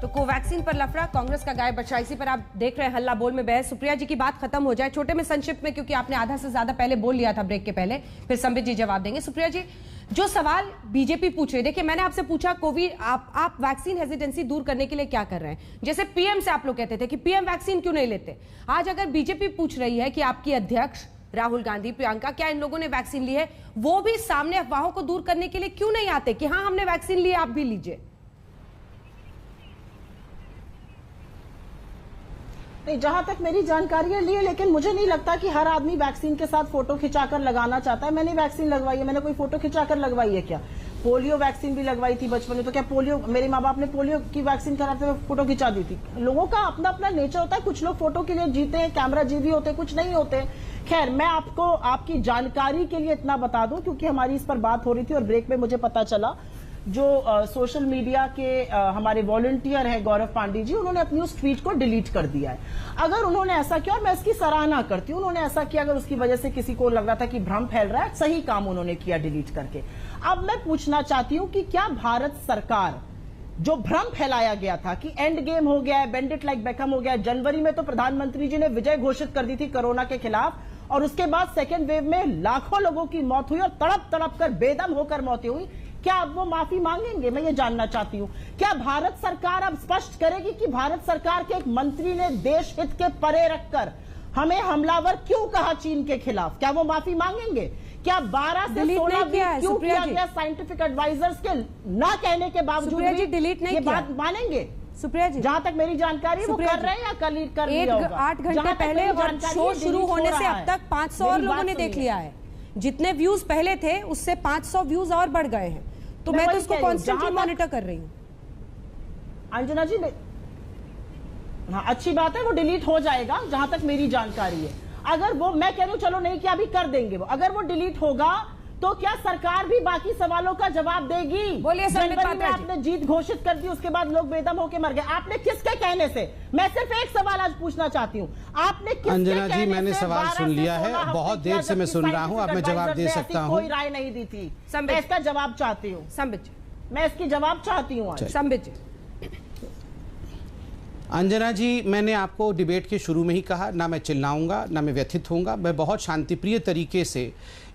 तो कोवैक्सीन पर लफड़ा, कांग्रेस का गाय बचा। इसी पर आप देख रहे हैं हल्ला बोल में बहस। सुप्रिया जी की बात खत्म हो जाए छोटे में संक्षिप्त में, क्योंकि आपने आधा से ज्यादा पहले बोल लिया था ब्रेक के पहले, फिर संबित जी जवाब देंगे। सुप्रिया जी, जो सवाल बीजेपी पूछ रही है, देखिए मैंने आपसे पूछा कोविड आप वैक्सीन हेजिटेंसी दूर करने के लिए क्या कर रहे हैं। जैसे पीएम से आप लोग कहते थे कि पीएम वैक्सीन क्यों नहीं लेते, आज अगर बीजेपी पूछ रही है कि आपकी अध्यक्ष राहुल गांधी, प्रियंका, क्या इन लोगों ने वैक्सीन ली है, वो भी सामने अफवाहों को दूर करने के लिए क्यों नहीं आते कि हाँ हमने वैक्सीन ली, आप भी लीजिए। नहीं, जहां तक मेरी जानकारी है लिए, लेकिन मुझे नहीं लगता कि हर आदमी वैक्सीन के साथ फोटो खिंचाकर लगाना चाहता है। मैंने वैक्सीन लगवाई है, मैंने कोई फोटो खिंचाकर लगवाई है क्या? पोलियो वैक्सीन भी लगवाई थी बचपन में, तो क्या पोलियो, मेरे माँ बाप ने पोलियो की वैक्सीन कराते हुए फोटो खिंचा दी थी? लोगों का अपना अपना नेचर होता है, कुछ लोग फोटो के लिए जीते हैं, कैमरा जीवी होते हैं, कुछ नहीं होते। खैर, मैं आपको आपकी जानकारी के लिए इतना बता दूं, क्योंकि हमारी इस पर बात हो रही थी और ब्रेक में मुझे पता चला, जो सोशल मीडिया के हमारे वॉलंटियर हैं गौरव पांडे जी, उन्होंने अपनी उस ट्वीट को डिलीट कर दिया है। अगर उन्होंने ऐसा किया, और मैं इसकी सराहना करती हूं, उन्होंने ऐसा किया, अगर उसकी वजह से किसी को लग रहा था कि भ्रम फैल रहा है, सही काम उन्होंने किया डिलीट करके। अब मैं पूछना चाहती हूं कि क्या भारत सरकार, जो भ्रम फैलाया गया था कि एंड गेम हो गया है, बेंड इट लाइक बेकहम हो गया है, जनवरी में तो प्रधानमंत्री जी ने विजय घोषित कर दी थी कोरोना के खिलाफ, और उसके बाद सेकेंड वेव में लाखों लोगों की मौत हुई और तड़प तड़प कर बेदम होकर मौतें हुई, क्या अब वो माफी मांगेंगे? मैं ये जानना चाहती हूं। क्या भारत सरकार अब स्पष्ट करेगी कि भारत सरकार के एक मंत्री ने देश हित के परे रखकर हमें हमलावर क्यों कहा चीन के खिलाफ? क्या वो माफी मांगेंगे? क्या 12 से 16 क्यों किया गया साइंटिफिक एडवाइजर्स के ना कहने के बावजूद ये बात मानेंगे? सुप्रिया जी, जहां तक मेरी जानकारी वो कर रहे हैं या कर लिया होगा? 8 घंटे पहले और शो शुरू होने से अब तक 500 और लोगों ने देख लिया है। जितने व्यूज पहले थे उससे 500 व्यूज और बढ़ गए हैं। तो मैं तो इसको कॉन्स्टेंटली मॉनिटर कर रही हूँ। अंजना जी, हाँ अच्छी बात है, वो डिलीट हो जाएगा जहां तक मेरी जानकारी है। अगर वो, मैं कह रही हूँ चलो नहीं कि अभी कर देंगे वो, अगर वो डिलीट होगा तो क्या सरकार भी बाकी सवालों का जवाब देगी? बोलिए। जनवरी में आपने जीत घोषित कर दी, उसके बाद लोग बेदम होकर मर गए, आपने किसके कहने से? मैं सिर्फ एक सवाल आज पूछना चाहती हूँ, आपने किसके अंजना जी, कहने मैंने से सवाल सुन लिया है, बहुत देर से मैं सुन रहा हूँ, अब मैं जवाब दे सकता हूँ। कोई राय नहीं दी थी, मैं इसका जवाब चाहती हूँ। संबित जी, मैं इसकी जवाब चाहती हूँ। संबित जी। अंजना जी, मैंने आपको डिबेट के शुरू में ही कहा, ना मैं चिल्लाऊंगा, ना मैं व्यथित होऊंगा, मैं बहुत शांतिप्रिय तरीके से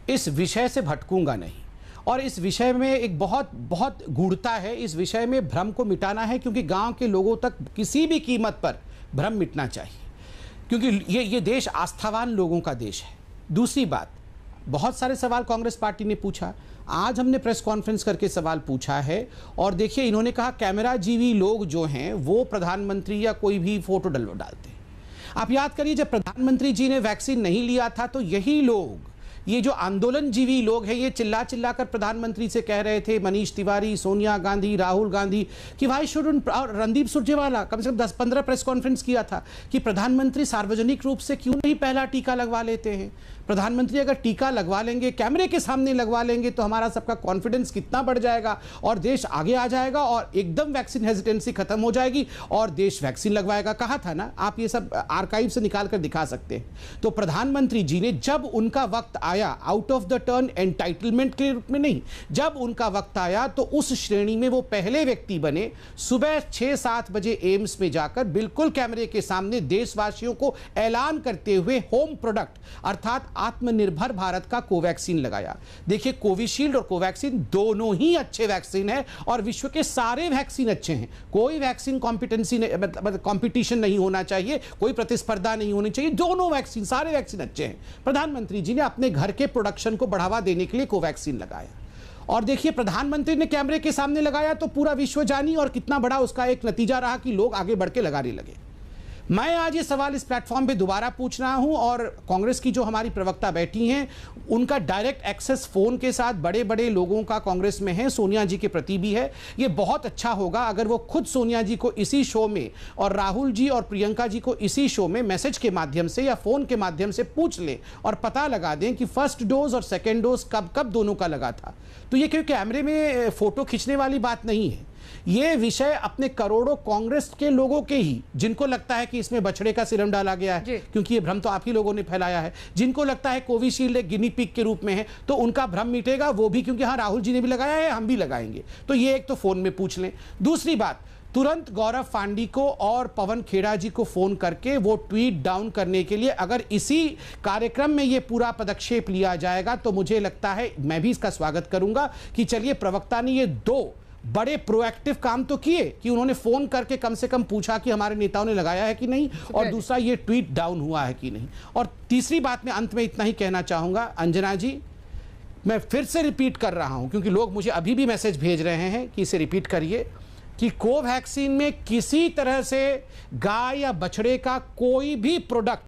इस विषय से भटकूंगा नहीं। और इस विषय में एक बहुत गूढ़ता है, इस विषय में भ्रम को मिटाना है, क्योंकि गांव के लोगों तक किसी भी कीमत पर भ्रम मिटना चाहिए, क्योंकि ये देश आस्थावान लोगों का देश है। दूसरी बात, बहुत सारे सवाल कांग्रेस पार्टी ने पूछा, आज हमने प्रेस कॉन्फ्रेंस करके सवाल पूछा है, और देखिए इन्होंने कहा कैमरा जीवी लोग जो हैं वो प्रधानमंत्री या कोई भी फोटो डालते हैं। आप याद करिए, जब प्रधानमंत्री जी ने वैक्सीन नहीं लिया था तो यही लोग, ये जो आंदोलन जीवी लोग हैं, ये चिल्ला कर प्रधानमंत्री से कह रहे थे, मनीष तिवारी, सोनिया गांधी, राहुल गांधी, कि भाई शुड, रणदीप सुरजेवाला कम से कम 10-15 प्रेस कॉन्फ्रेंस किया था कि प्रधानमंत्री सार्वजनिक रूप से क्यों नहीं पहला टीका लगवा लेते हैं। प्रधानमंत्री अगर टीका लगवा लेंगे, कैमरे के सामने लगवा लेंगे, तो हमारा सबका कॉन्फिडेंस कितना बढ़ जाएगा और देश आगे आ जाएगा और एकदम वैक्सीन हेजिटेंसी खत्म हो जाएगी और देश वैक्सीन लगवाएगा। कहा था ना, आप ये सब आर्काइव से निकाल कर दिखा सकते हैं। तो प्रधानमंत्री जी ने जब उनका वक्त आया, out of the turn entitlement के रूप में नहीं, जब उनका वक्त आया तो उस श्रेणी में वो पहले व्यक्ति बने, सुबह 6-7 बजे एम्स में जाकर बिल्कुल कैमरे के सामने देशवासियों को ऐलान करते हुए होम प्रोडक्ट अर्थात आत्मनिर्भर भारत का कोवैक्सीन लगाया। देखिए, कोविशील्ड और कोवैक्सीन दोनों ही अच्छे वैक्सीन है और विश्व के सारे वैक्सीन अच्छे हैं। कोई वैक्सीन कॉम्पिटेंसी मतलब कंपटीशन नहीं होना चाहिए, कोई प्रतिस्पर्धा नहीं होनी चाहिए, दोनों वैक्सीन, सारे वैक्सीन अच्छे हैं। प्रधानमंत्री जी ने अपने घर के प्रोडक्शन को बढ़ावा देने के लिए कोवैक्सीन लगाया, और देखिए प्रधानमंत्री ने कैमरे के सामने लगाया तो पूरा विश्व जानी, और कितना बड़ा उसका एक नतीजा रहा कि लोग आगे बढ़ के लगाने लगे। मैं आज ये सवाल इस प्लेटफॉर्म पे दोबारा पूछ रहा हूं, और कांग्रेस की जो हमारी प्रवक्ता बैठी हैं उनका डायरेक्ट एक्सेस फोन के साथ बड़े बड़े लोगों का कांग्रेस में है, सोनिया जी के प्रति भी है। ये बहुत अच्छा होगा अगर वो खुद सोनिया जी को इसी शो में और राहुल जी और प्रियंका जी को इसी शो में मैसेज के माध्यम से या फोन के माध्यम से पूछ लें और पता लगा दें कि फर्स्ट डोज और सेकेंड डोज कब कब दोनों का लगा था। तो ये क्योंकि कैमरे में फोटो खींचने वाली बात नहीं है, ये विषय अपने करोड़ों कांग्रेस के लोगों के ही, जिनको लगता है कि इसमें बछड़े का सीरम डाला गया है, क्योंकि ये भ्रम तो आप ही लोगों ने फैलाया है, जिनको लगता है कोविशील्ड एक गिनी पिग के रूप में है, तो उनका भ्रम मिटेगा वो भी, क्योंकि हाँ राहुल जी ने भी लगाया है, हम भी लगाएंगे। तो ये एक तो फोन में पूछ लें। दूसरी बात, तुरंत गौरव फांडी को और पवन खेड़ा जी को फोन करके वो ट्वीट डाउन करने के लिए, अगर इसी कार्यक्रम में ये पूरा पदक्षेप लिया जाएगा तो मुझे लगता है, मैं भी इसका स्वागत करूंगा कि चलिए प्रवक्ता ने ये दो बड़े प्रोएक्टिव काम तो किए कि उन्होंने फोन करके कम से कम पूछा कि हमारे नेताओं ने लगाया है कि नहीं, और दूसरा ये ट्वीट डाउन हुआ है कि नहीं। और तीसरी बात मैं अंत में इतना ही कहना चाहूंगा, अंजना जी मैं फिर से रिपीट कर रहा हूं, क्योंकि लोग मुझे अभी भी मैसेज भेज रहे हैं कि इसे रिपीट करिए, कि कोवैक्सीन में किसी तरह से गाय या बछड़े का कोई भी प्रोडक्ट